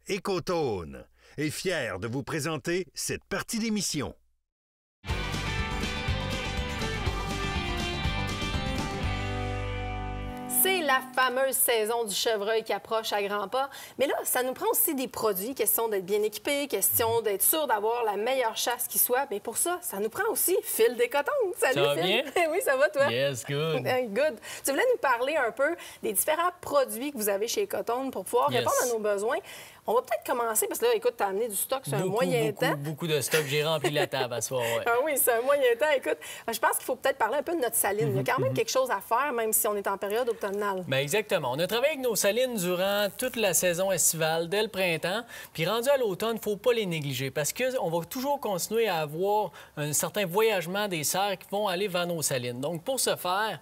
Écotone est fier de vous présenter cette partie d'émission. C'est la fameuse saison du chevreuil qui approche à grands pas. Mais là, ça nous prend aussi des produits. Question d'être bien équipé, question d'être sûr d'avoir la meilleure chasse qui soit. Mais pour ça, ça nous prend aussi Phil Descotones. Salut, ça va Phil. bien? Oui, ça va, toi? Yes, good. Good. Tu voulais nous parler un peu des différents produits que vous avez chez Cotone pour pouvoir répondre à nos besoins. On va peut-être commencer, parce que là, écoute, tu as amené du stock sur un moyen temps. Beaucoup de stock. J'ai rempli la table à ce soir, ouais. Ah oui, c'est un moyen temps. Écoute, je pense qu'il faut peut-être parler un peu de notre saline. Il y a quand même quelque chose à faire, même si on est en période automnale. Bien, exactement. On a travaillé avec nos salines durant toute la saison estivale, dès le printemps. Puis rendu à l'automne, il ne faut pas les négliger parce qu'on va toujours continuer à avoir un certain voyagement des cerfs qui vont aller vers nos salines. Donc, pour ce faire,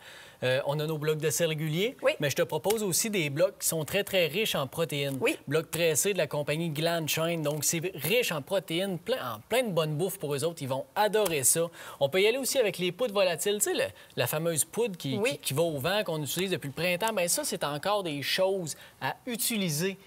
on a nos blocs de cire réguliers, mais je te propose aussi des blocs qui sont très, très riches en protéines. Oui. Blocs tressés de la compagnie Gland Shine. Donc, c'est riche en protéines, plein de bonne bouffe pour eux autres. Ils vont adorer ça. On peut y aller aussi avec les poudres volatiles. Tu sais, la fameuse poudre qui va au vent, qu'on utilise depuis le printemps. Bien, ça, c'est encore des choses à utiliser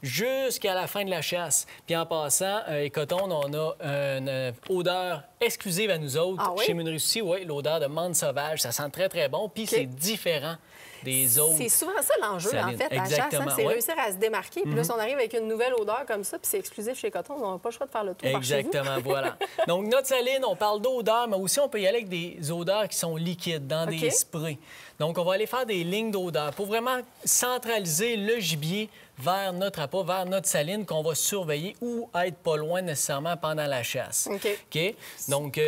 jusqu'à la fin de la chasse. Puis en passant, Écotone, on a une odeur exclusive à nous autres. Chez Meunerie Soucy, l'odeur de menthe sauvage. Ça sent très, très bon. Puis c'est différent des autres. C'est souvent ça l'enjeu, en fait, à la chasse. Hein? C'est réussir à se démarquer. Puis là, si on arrive avec une nouvelle odeur comme ça, puis c'est exclusif chez Cotone, on n'a pas le choix de faire le tour par chez vous. Exactement, voilà. Donc, notre saline, on parle d'odeur, mais aussi on peut y aller avec des odeurs qui sont liquides, dans des sprays. Donc, on va aller faire des lignes d'odeur pour vraiment centraliser le gibier vers notre appât, vers notre saline qu'on va surveiller ou être pas loin nécessairement pendant la chasse. OK? Donc,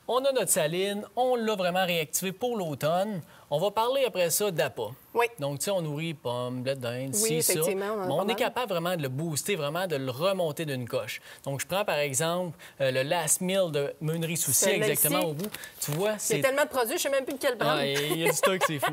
on a notre saline, on l'a vraiment réactivé pour l'automne. On va parler après ça d'appât. Oui. Donc, tu sais, on nourrit pommes, blé d'Inde, oui, ça. On est capable vraiment de le booster, vraiment de le remonter d'une coche. Donc, je prends par exemple le Last Meal de Meunerie Soucy, exactement au bout. Tu vois, c'est... Il y a tellement de produits, je ne sais même plus lequel prendre. Ah, il y a du stock, c'est fou.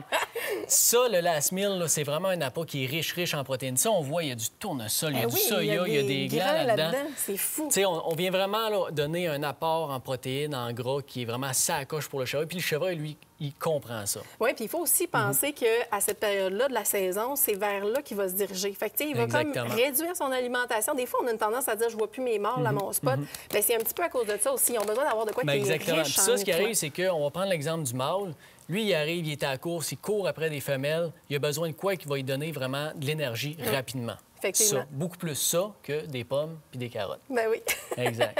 Ça, le Last Meal, c'est vraiment un appât qui est riche en protéines. Ça, on voit, il y a du tournesol, il y a du soya, il y a des glands là-dedans. C'est fou. Tu sais, on vient vraiment là, donner un apport en protéines, en gras, qui est vraiment sa coche pour le chevreuil. Puis le chevreuil, lui, il comprend ça. Oui, puis il faut aussi penser qu'à cette période-là de la saison, c'est vers là qu'il va se diriger. Fait que, tu sais, il va comme réduire son alimentation. Des fois, on a une tendance à dire « je vois plus mes morts à mon spot ». Bien, c'est un petit peu à cause de ça aussi. Ils ont besoin d'avoir de quoi qui est riche en ça, ce qui arrive, c'est qu'on va prendre l'exemple du mâle. Lui, il arrive, il est à la course, il court après des femelles. Il a besoin de quoi qui va lui donner vraiment de l'énergie rapidement. Effectivement. Ça, beaucoup plus ça que des pommes puis des carottes. Ben oui. Exact.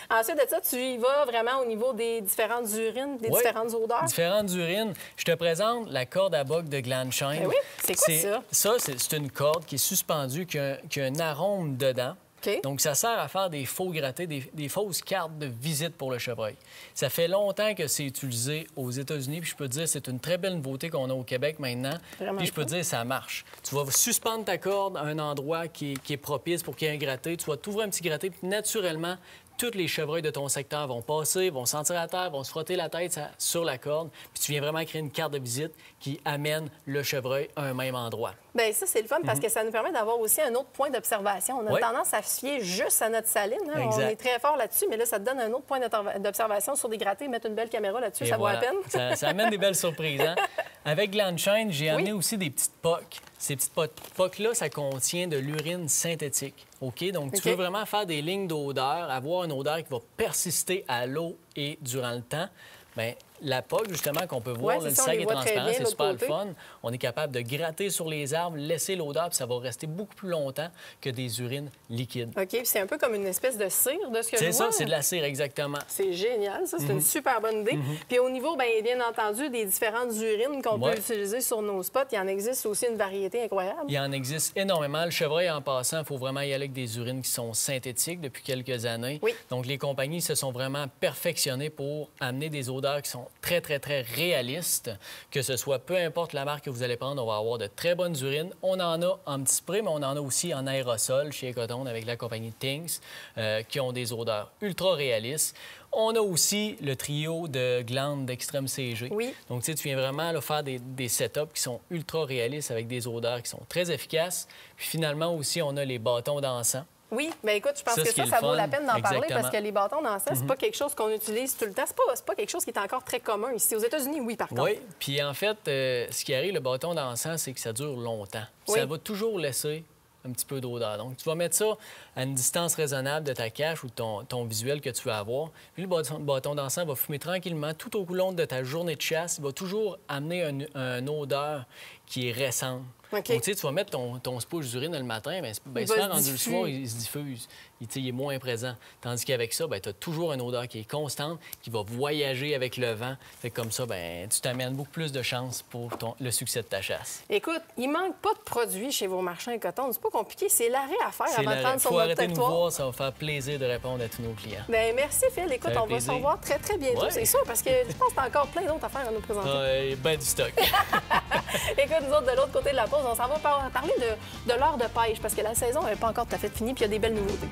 Ensuite de ça, tu y vas vraiment au niveau des différentes urines, des différentes odeurs? Différentes urines. Je te présente la corde à boc de Gland Shine. Ben oui, c'est quoi ça? Ça, c'est une corde qui est suspendue, qui a un arôme dedans. Donc, ça sert à faire des faux grattés, des fausses cartes de visite pour le chevreuil. Ça fait longtemps que c'est utilisé aux États-Unis, puis je peux te dire, c'est une très belle nouveauté qu'on a au Québec maintenant. Puis je peux te dire, ça marche. Tu vas suspendre ta corde à un endroit qui est propice pour qu'il y ait un gratté. Tu vas t'ouvrir un petit gratté, puis naturellement, tous les chevreuils de ton secteur vont passer, vont sentir à terre, vont se frotter la tête sur la corde, puis tu viens vraiment créer une carte de visite qui amène le chevreuil à un même endroit. Bien, ça, c'est le fun parce que ça nous permet d'avoir aussi un autre point d'observation. On a tendance à se fier juste à notre saline. Hein? On est très fort là-dessus, mais là, ça te donne un autre point d'observation sur des grattés. Mettre une belle caméra là-dessus, ça vaut la peine. Ça amène des belles surprises. Hein? Avec Gland Shine, j'ai amené aussi des petites poques. Ces petites poques-là, ça contient de l'urine synthétique. OK? Donc, tu veux vraiment faire des lignes d'odeur, avoir une odeur qui va persister à l'eau et durant le temps. Bien, la poque, justement, qu'on peut voir, le sac est transparent, c'est super le fun. On est capable de gratter sur les arbres, laisser l'odeur, puis ça va rester beaucoup plus longtemps que des urines liquides. OK, puis c'est un peu comme une espèce de cire, de ce que je vois. C'est ça, c'est de la cire, exactement. C'est génial, ça, c'est une super bonne idée. Puis au niveau, bien entendu, des différentes urines qu'on peut utiliser sur nos spots, il en existe aussi une variété incroyable. Il en existe énormément. Le chevreuil, en passant, il faut vraiment y aller avec des urines qui sont synthétiques depuis quelques années. Donc, les compagnies se sont vraiment perfectionnées pour amener des odeurs qui sont très, très, très réalistes. Que ce soit, peu importe la marque que vous allez prendre, on va avoir de très bonnes urines. On en a en petit spray, mais on en a aussi en aérosol chez Écotone avec la compagnie Things, qui ont des odeurs ultra réalistes. On a aussi le trio de glandes d'Extrême CG. Donc, tu sais, tu viens vraiment là, faire des setups qui sont ultra réalistes avec des odeurs qui sont très efficaces. Puis finalement aussi, on a les bâtons d'encens. Oui, mais écoute, je pense que ça vaut la peine d'en parler parce que les bâtons d'encens, c'est pas quelque chose qu'on utilise tout le temps. C'est pas quelque chose qui est encore très commun ici. Aux États-Unis, oui, par contre. Oui, puis en fait, ce qui arrive, le bâton d'encens, c'est que ça dure longtemps. Ça va toujours laisser un petit peu d'odeur. Donc, tu vas mettre ça à une distance raisonnable de ta cache ou de ton visuel que tu veux avoir. Puis le bâton d'encens va fumer tranquillement tout au long de ta journée de chasse. Il va toujours amener une odeur qui est récente. Okay. Donc, tu vas mettre ton spouge d'urine le matin, mais souvent, rendu le soir, il se diffuse. Il est moins présent. Tandis qu'avec ça, tu as toujours une odeur qui est constante, qui va voyager avec le vent. Fait que comme ça, tu t'amènes beaucoup plus de chances pour le succès de ta chasse. Écoute, il manque pas de produits chez vos marchands et cotons. C'est pas compliqué, c'est l'arrêt à faire avant de prendre son faut arrêter de protectoire. nous voir, ça va faire plaisir de répondre à tous nos clients. Bien, merci, Phil. Écoute, on va se revoir très, très bientôt, c'est sûr, parce que je pense que tu as encore plein d'autres affaires à nous présenter. Ben du stock. Écoute, nous autres, de l'autre côté de la pause, on s'en va parler de l'heure de pêche, parce que la saison n'est pas encore tout à fait finie, puis il y a des belles nouveautés.